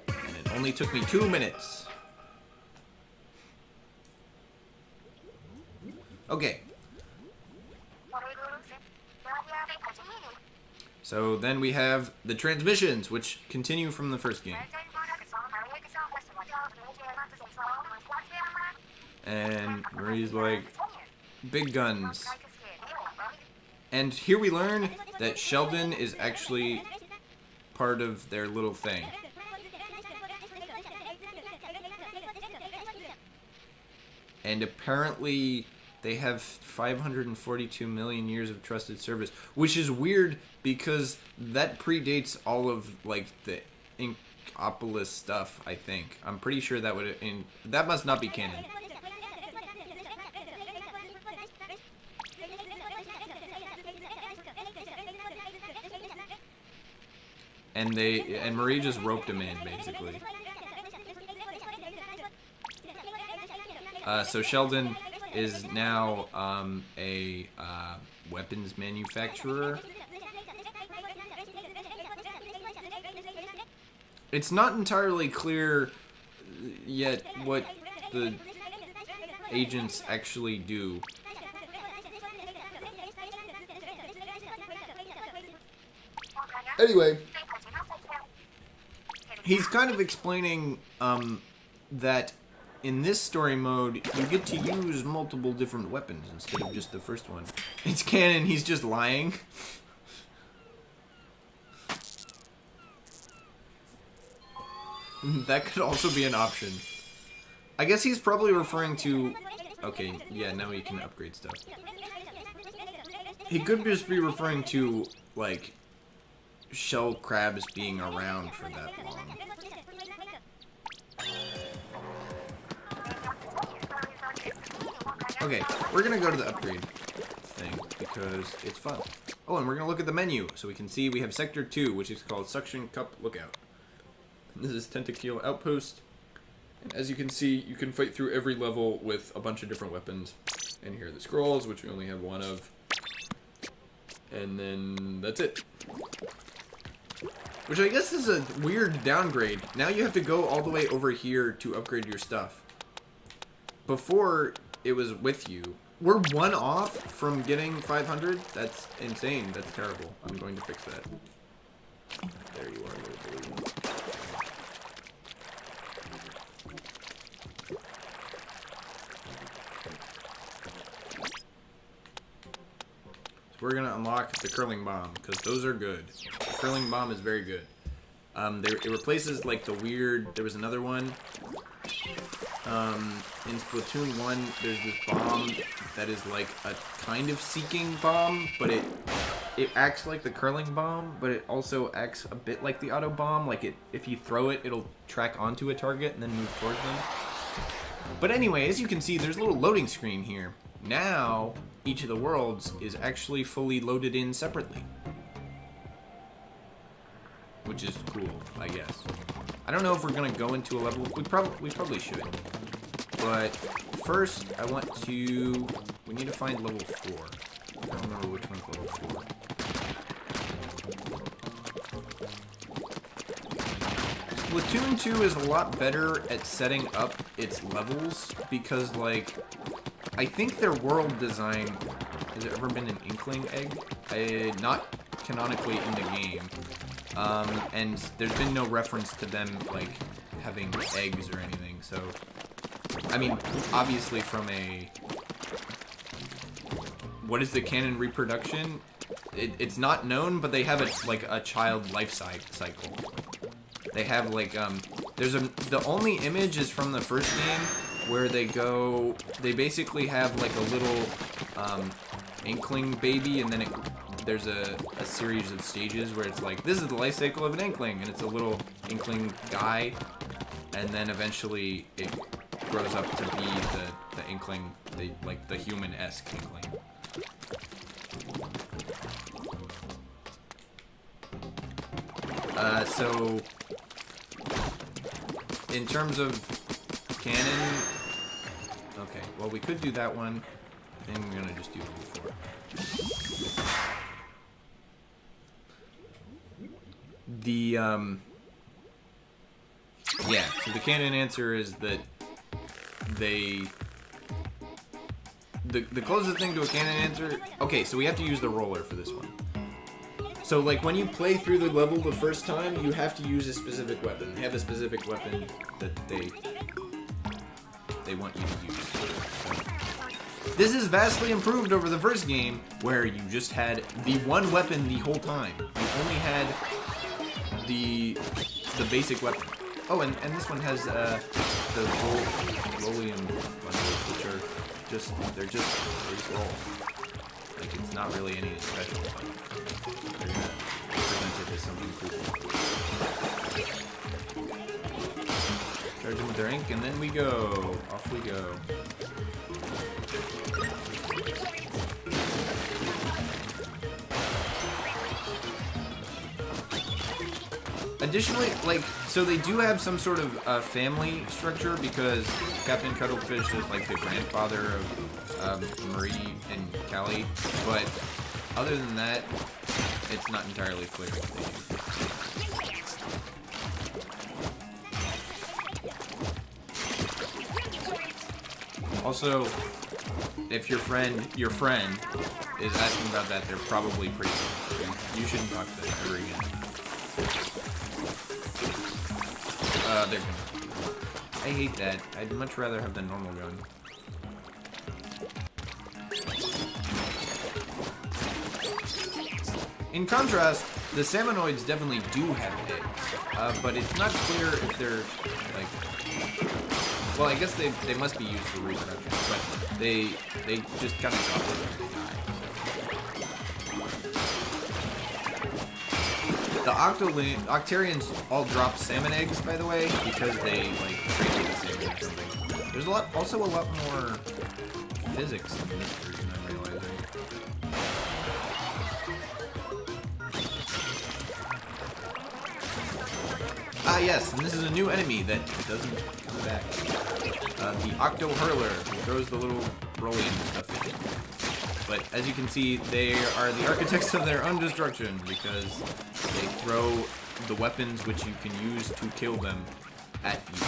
A: And it only took me 2 minutes. Okay. So then we have the transmissions, which continue from the first game. And Marie's like, big guns. And here we learn that Sheldon is actually part of their little thing. And apparently they have 542 million years of trusted service, which is weird because that predates all of like the Inkopolis stuff, I think. I'm pretty sure that would that must not be canon. And Marie just roped him in, basically. So Sheldon is now a weapons manufacturer. It's not entirely clear yet what the agents actually do. Anyway, he's kind of explaining that in this story mode, you get to use multiple different weapons instead of just the first one. It's canon, he's just lying. That could also be an option. I guess he's probably referring to... Okay, yeah, now he can upgrade stuff. He could just be referring to, like, shell crabs being around for that long. Okay, we're gonna go to the upgrade thing because it's fun. Oh, and we're gonna look at the menu so we can see we have Sector 2, which is called Suction Cup Lookout. This is Tentacule Outpost. And as you can see, you can fight through every level with a bunch of different weapons. And here are the scrolls, which we only have one of. And then that's it. Which I guess is a weird downgrade. Now you have to go all the way over here to upgrade your stuff. Before, it was with you. We're one off from getting 500? That's insane. That's terrible. I'm going to fix that. There you are, little balloon. We're gonna unlock the curling bomb because those are good. The curling bomb is very good. It replaces like the weird. There was another one. In Splatoon 1, there's this bomb that is like a kind of seeking bomb, but it acts like the curling bomb, but it also acts a bit like the auto bomb. Like if you throw it, it'll track onto a target and then move towards them. But anyway, as you can see, there's a little loading screen here. Now, each of the worlds is actually fully loaded in separately. Which is cool, I guess. I don't know if we're gonna go into a level. We probably should. But first, we need to find level 4. I don't remember which one's level 4. Splatoon 2 is a lot better at setting up its levels because, like, I think their world design... Has there ever been an Inkling egg? Not canonically in the game. And there's been no reference to them, like, having eggs or anything, so... I mean, obviously from a... What is the canon reproduction? It's not known, but they have a child life cycle. They have, like, the only image is from the first game, where they basically have, like, a little, Inkling baby, and then there's a series of stages where it's like, this is the life cycle of an Inkling, and it's a little Inkling guy, and then eventually it grows up to be the Inkling, like, the human-esque Inkling. So, in terms of canon, okay, well, we could do that one, and we're gonna just do level 4. Yeah, so the canon answer is that the closest thing to a canon answer... Okay, so we have to use the roller for this one. So, like, when you play through the level the first time, you have to use a specific weapon. They have a specific weapon that they want you to use. So, this is vastly improved over the first game, where you just had the one weapon the whole time. You only had the basic weapon. Oh, and this one has the Lolium bundles, which are they're just roll. Like, it's not really anything special, but they're gonna present it as something cool. Charge them with their ink, and then we go. Off we go. Additionally, like, so they do have some sort of family structure because Captain Cuttlefish is like the grandfather of Marie and Callie, but other than that, it's not entirely clear what they do. Also, if your friend is asking about that, they're probably pretty cool. You shouldn't talk to them ever again. They're gonna... I hate that. I'd much rather have the normal gun. In contrast, the Salmonoids definitely do have eggs, but it's not clear if they're, like... Well, I guess they must be used for reproduction, but they just kind of drop it when they die. The Octarians all drop salmon eggs, by the way, because they, like, trade the salmon or something. There's also a lot more physics in this version, I'm realizing. Ah, yes, and this is a new enemy that doesn't come back. The Octo Hurler, who throws the little rolling stuff in. But as you can see, they are the architects of their own destruction because they throw the weapons which you can use to kill them at you.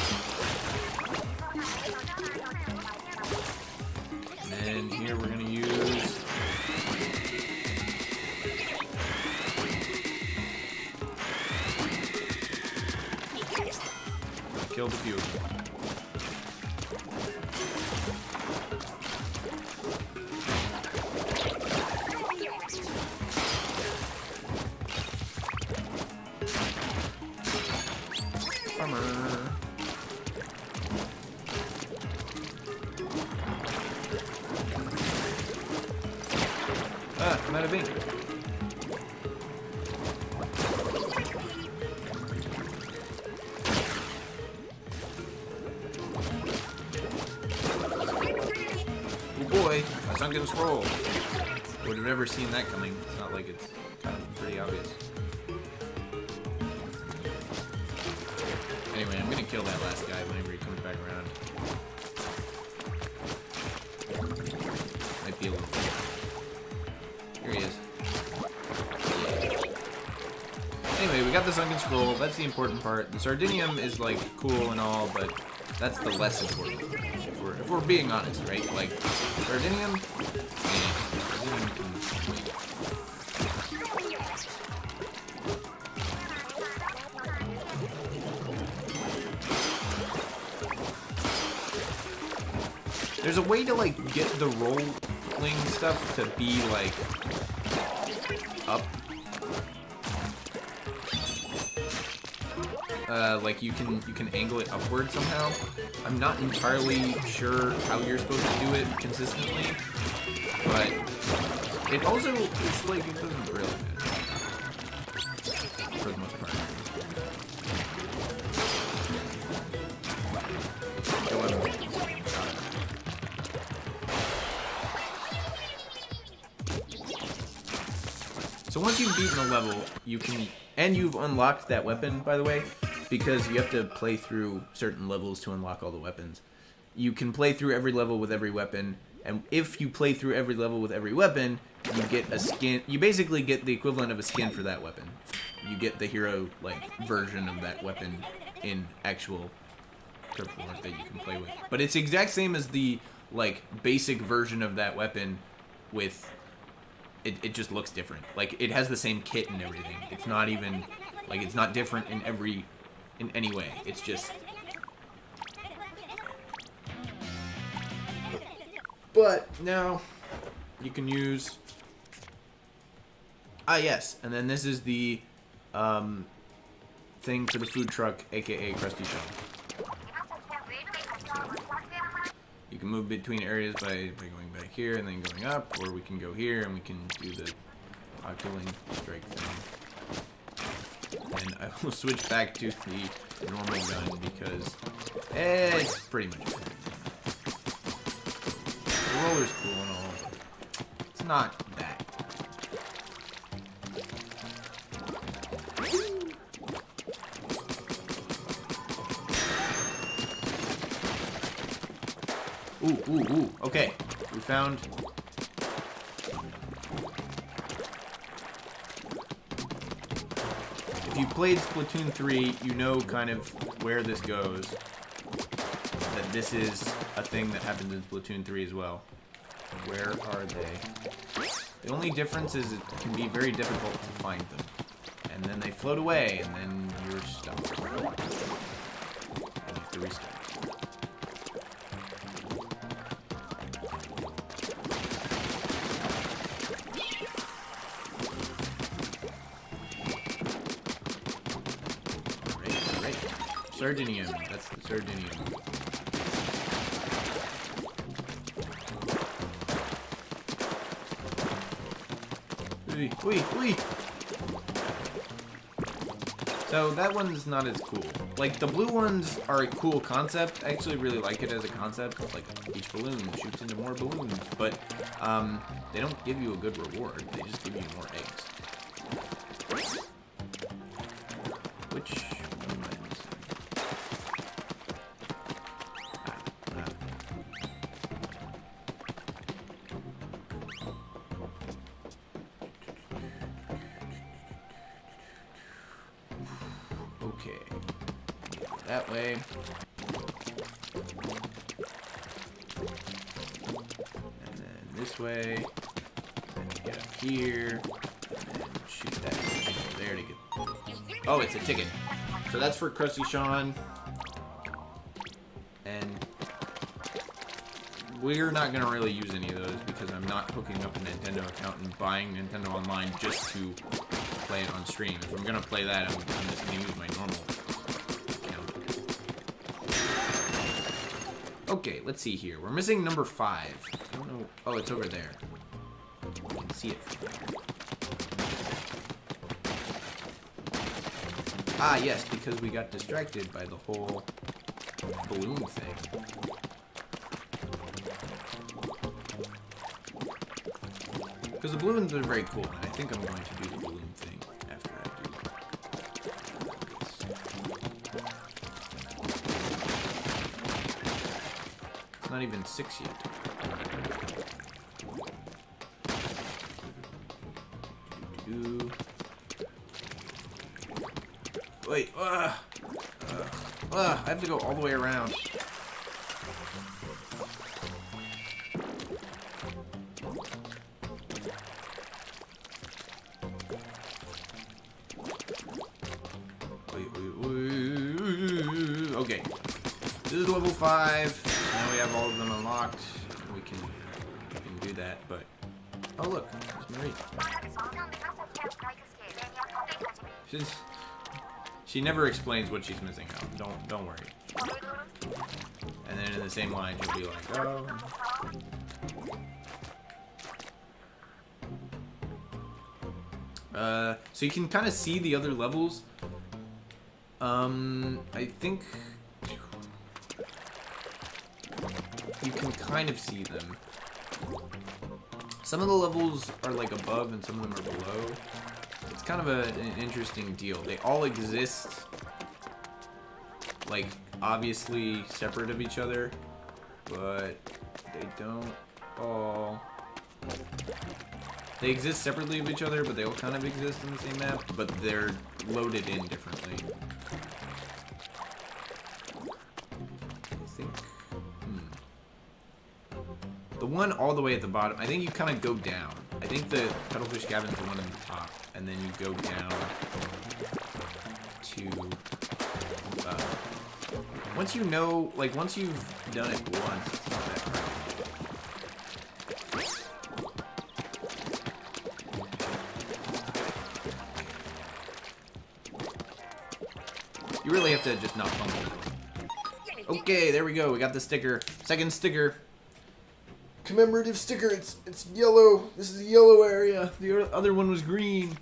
A: And here we're going to use... Killed a few of them. Ah, I'm out of ink. Oh boy, a sunken scroll. Would have never seen that coming. It's not like it's kind of pretty obvious. Anyway, I'm gonna kill that last guy whenever he comes back around. Might be a little bit. Here he is. Anyway, we got the sunken scroll. That's the important part. The Sardinium is, like, cool and all, but that's the less important. If we're being honest, right? Like, Sardinium... Sardinium can wait. There's a way to, like, get the rolling stuff to be, like, up. Like, you can angle it upward somehow. I'm not entirely sure how you're supposed to do it consistently, but it also, it's like, it doesn't really matter. For the most part. So once you've beaten a level, you can, and you've unlocked that weapon, by the way, because you have to play through certain levels to unlock all the weapons. You can play through every level with every weapon, And if you play through every level with every weapon, you get a skin. You basically get the equivalent of a skin for that weapon. You get the hero like version of that weapon in actual purple art that you can play with. But it's the exact same as the like basic version of that weapon with it just looks different. Like it has the same kit and everything. It's not even like it's not different in any way. It's just but now you can use yes, and then this is the thing for the food truck, aka Krusty Sean. You can move between areas by going back here and then going up, or we can go here and we can do the killing strike thing. And I will switch back to the normal gun because it's pretty much the roller's cool and all. It's not that. Ooh, okay. We found... If you played Splatoon 3, you know kind of where this goes. That this is a thing that happens in Splatoon 3 as well. Where are they? The only difference is it can be very difficult to find them. And then they float away, and then you're stuck. And you have to restart. Sardinium. That's the Sardinium. Wee. So that one's not as cool. Like the blue ones are a cool concept. I actually really like it as a concept. Like each balloon shoots into more balloons, but they don't give you a good reward. They just give you more eggs. Which okay. That way. And then this way. Then you get up here. And then shoot that thing over there to get... Oh, it's a ticket. So that's for Krusty Sean. And we're not going to really use any of those because I'm not hooking up a Nintendo account and buying Nintendo Online just to play it on stream. If I'm gonna play that, I'm just gonna use my normal account. Okay, let's see here. We're missing number 5. I don't know. Oh, it's over there. You can see it from there. Ah, yes, because we got distracted by the whole balloon thing. Because the balloons are very cool, and I think I'm going to do the balloon thing after I do this. It's not even 6 yet. Wait, I have to go all the way around. Okay, this is level 5. Now we have all of them unlocked. We can do that, but oh look, there's Marie. She never explains what she's missing out. Don't worry. And then in the same line, she'll be like, oh. So you can kind of see the other levels. I think you can kind of see them. Some of the levels are like above and some of them are below. It's kind of an interesting deal. They all exist, like, obviously separate of each other, but they don't all... They exist separately of each other, but they all kind of exist in the same map, but they're loaded in differently. I think... The one all the way at the bottom, I think you kind of go down. I think the Cuttlefish Cabin's the one in the top, and then you go down to... once you know, like, once you've done it once, it's not that hard. You really have to just not fumble. Okay, there we go. We got the sticker. Second sticker. Commemorative sticker. It's yellow. This is the yellow area. The other one was green.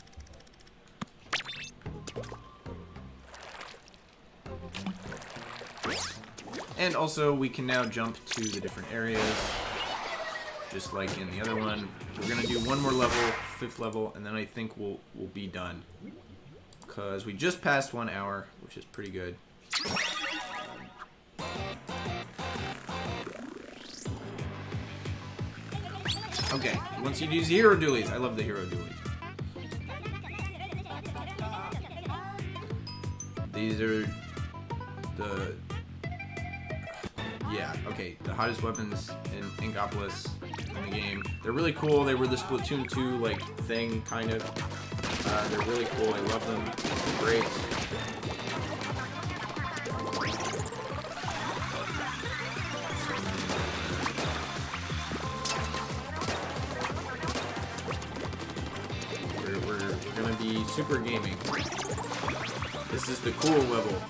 A: And also, we can now jump to the different areas, just like in the other one. We're gonna do one more level, 5th level, and then I think we'll be done. Because we just passed 1 hour, which is pretty good. Okay, once you use hero dualies, I love the hero dualies. These are the... Yeah, okay, the hottest weapons in Inkopolis in the game. They're really cool. They were the Splatoon 2, like, thing, kind of. They're really cool. I love them. They're great. We're gonna be super gaming. This is the cool level.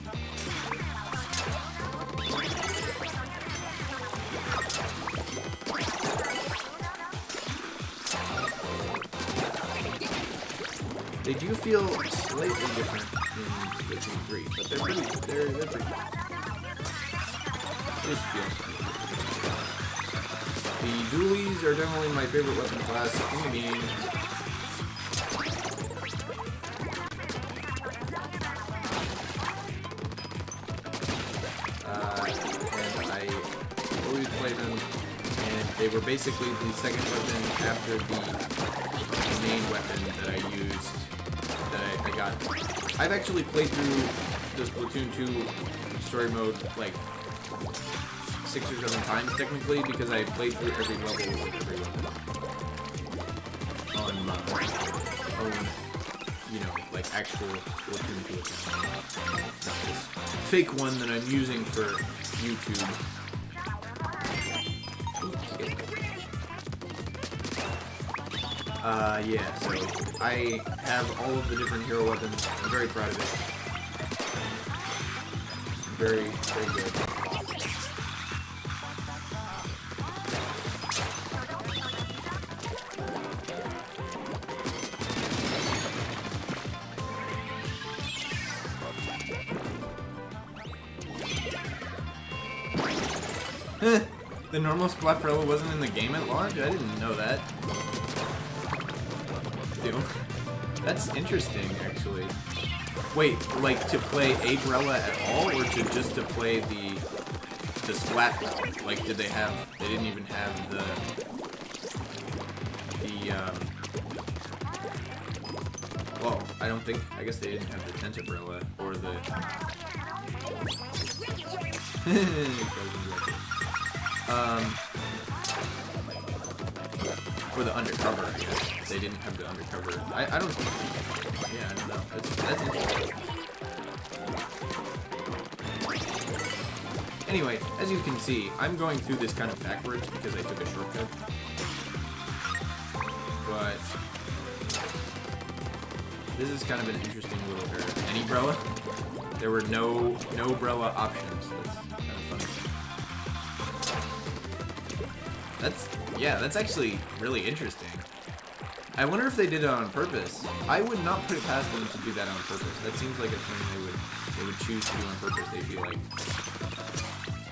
A: They do feel slightly different in Splatoon 3, but they're pretty good. This feels the dualies are definitely my favorite weapon class in the game. And I always play them, and they were basically the second weapon after the main weapon that I used. I got. I've actually played through the Splatoon 2 story mode like 6 or 7 times technically, because I played through every level with every weapon on my own, you know, like actual Splatoon 2 account, not this fake one that I'm using for YouTube. Yeah, so I have all of the different hero weapons. I'm very proud of it. Very, very good. The normal Splatprella wasn't in the game at launch? I didn't know that. That's interesting, actually. Wait, like to play Abrella at all, or just to play the Splat mode? Like, did they have? They didn't even have the well, I don't think. I guess they didn't have the Tentabrella or the. Or the undercover, I guess. They didn't have the undercover. I don't... Yeah, I don't know. That's interesting. Anyway, as you can see, I'm going through this kind of backwards because I took a shortcut. But... this is kind of an interesting little area. Any Brella? There were no Brella options. That's kind of funny. Yeah, that's actually really interesting. I wonder if they did it on purpose. I would not put it past them to do that on purpose. That seems like a thing they would choose to do on purpose. They'd be like,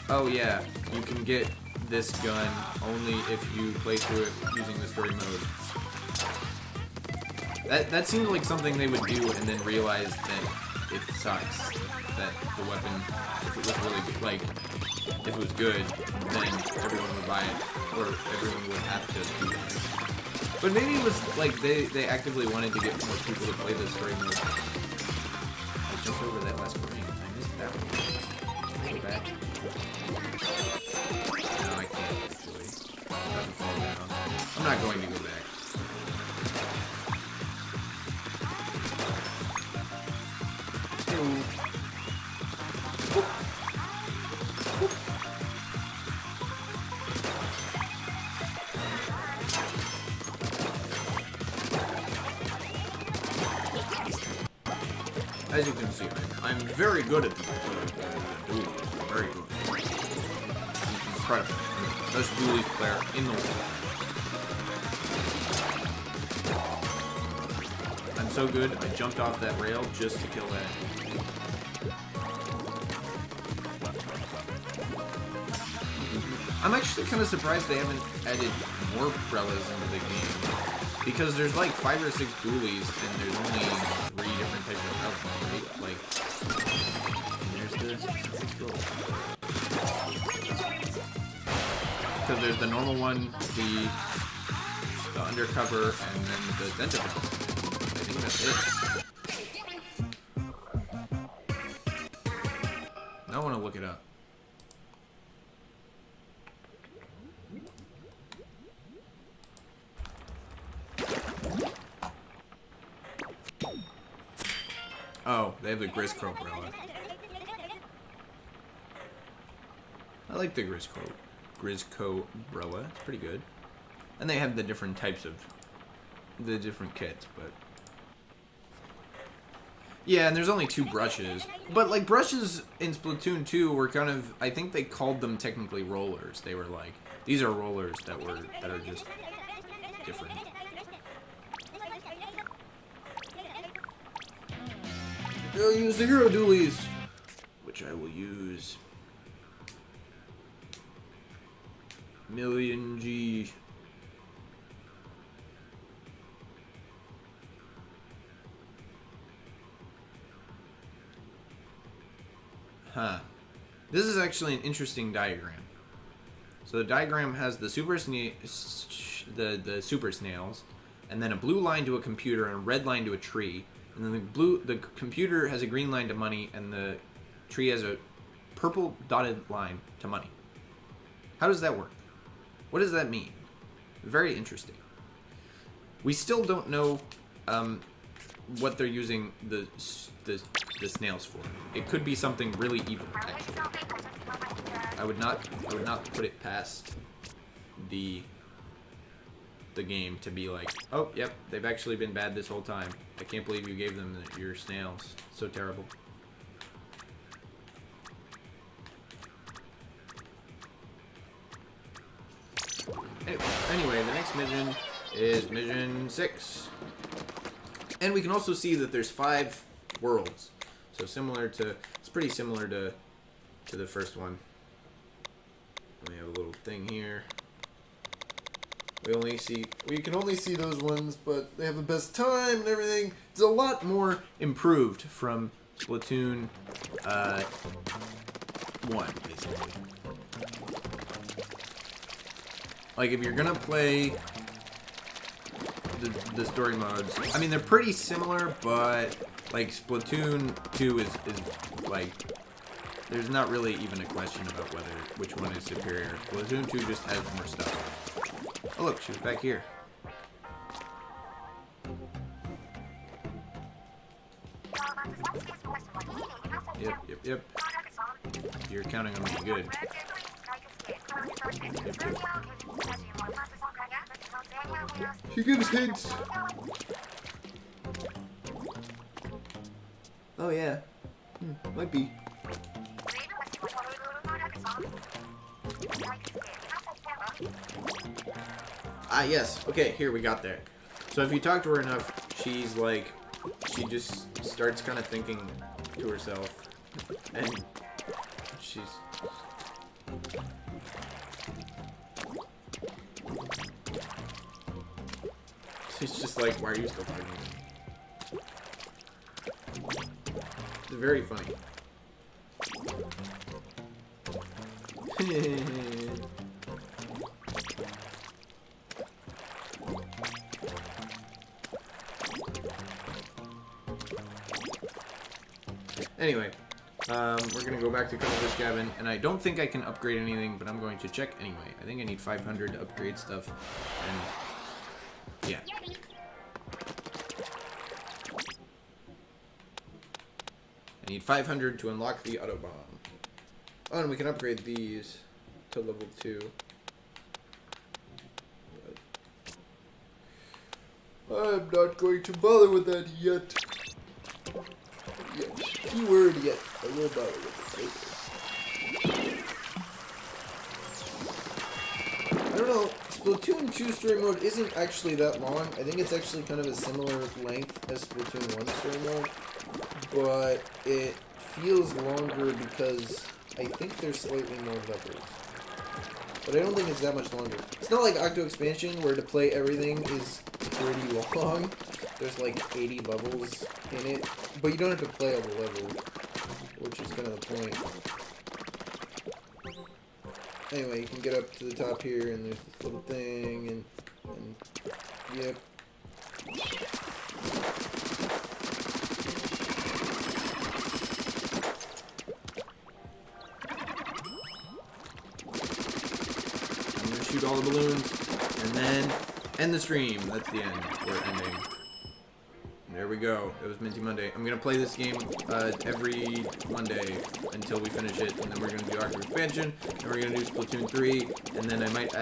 A: oh yeah, you can get this gun only if you play through it using the story mode. That seemed like something they would do and then realize that it sucks. That the weapon, if it was really good, like, if it was good, then everyone would buy it, or everyone would have to do it. But maybe it was like they actively wanted to get more people to play this story mode. I jumped over that last ring. I missed that one. Go back. No, I can't actually. It doesn't fall down. I'm not going to go back. As you can see, I'm very good at the duel. Very good. Incredible. Best duelist player in the world. I'm so good, I jumped off that rail just to kill that. I'm actually kind of surprised they haven't added more Brellas into the game. Because there's like 5 or 6 dualies, and there's only 3 different types of Brellas, right? Like, there's the... Because there's the normal one, the undercover, and then the Zenta Brella. I think that's it. Now I want to look it up. Oh, they have the Grisco Brella. I like the Grisco Brella. It's pretty good. And they have the different types of the different kits, but yeah, and there's only 2 brushes. But like brushes in Splatoon 2 were kind of, I think they called them technically rollers. They were like, these are rollers that are just different. I'll use the Hero Dualies, which I will use. Million G. Huh. This is actually an interesting diagram. So the diagram has the super snails, and then a blue line to a computer and a red line to a tree. And then the computer has a green line to money, and the tree has a purple dotted line to money. How does that work? What does that mean? Very interesting. We still don't know what they're using the snails for. It could be something really evil, actually. I would not put it past the game to be like, oh, yep, they've actually been bad this whole time. I can't believe you gave them your snails. So terrible. Anyway, the next mission is mission 6. And we can also see that there's 5 worlds. So similar to, it's pretty similar to the first one. We have a little thing here. We can only see those ones, but they have the best time and everything. It's a lot more improved from Splatoon 1, basically. Like, if you're gonna play the story modes, I mean, they're pretty similar, but like Splatoon 2 is like, there's not really even a question about which one is superior. Splatoon 2 just has more stuff. Oh look, she was back here. Yep. You're counting on me, good. Yep. She gives hints. Oh yeah, might be. Ah yes, okay, here we got there. So if you talk to her enough, she's like, she just starts kind of thinking to herself, and It's just like, why are you still talking to me? It's very funny. Anyway, we're gonna go back to Cuddlefish Cabin, and I don't think I can upgrade anything, but I'm going to check anyway. I think I need 500 to upgrade stuff, and yeah. I need 500 to unlock the auto bomb. Oh, and we can upgrade these to level 2. I'm not going to bother with that yet. Yes. Keyword yet. I will bother with it later. I don't know. Splatoon 2 story mode isn't actually that long. I think it's actually kind of a similar length as Splatoon 1 story mode. But it feels longer because I think there's slightly more levels. But I don't think it's that much longer. It's not like Octo Expansion where to play everything is pretty long. There's like 80 levels in it. But you don't have to play all the levels, which is kind of the point. Anyway, you can get up to the top here and there's this little thing and yep. Shoot all the balloons, and then end the stream. That's the end. We're ending. There we go. It was Minty Monday. I'm gonna play this game every Monday until we finish it, and then we're gonna do Octo Expansion, and we're gonna do Splatoon 3, and then I might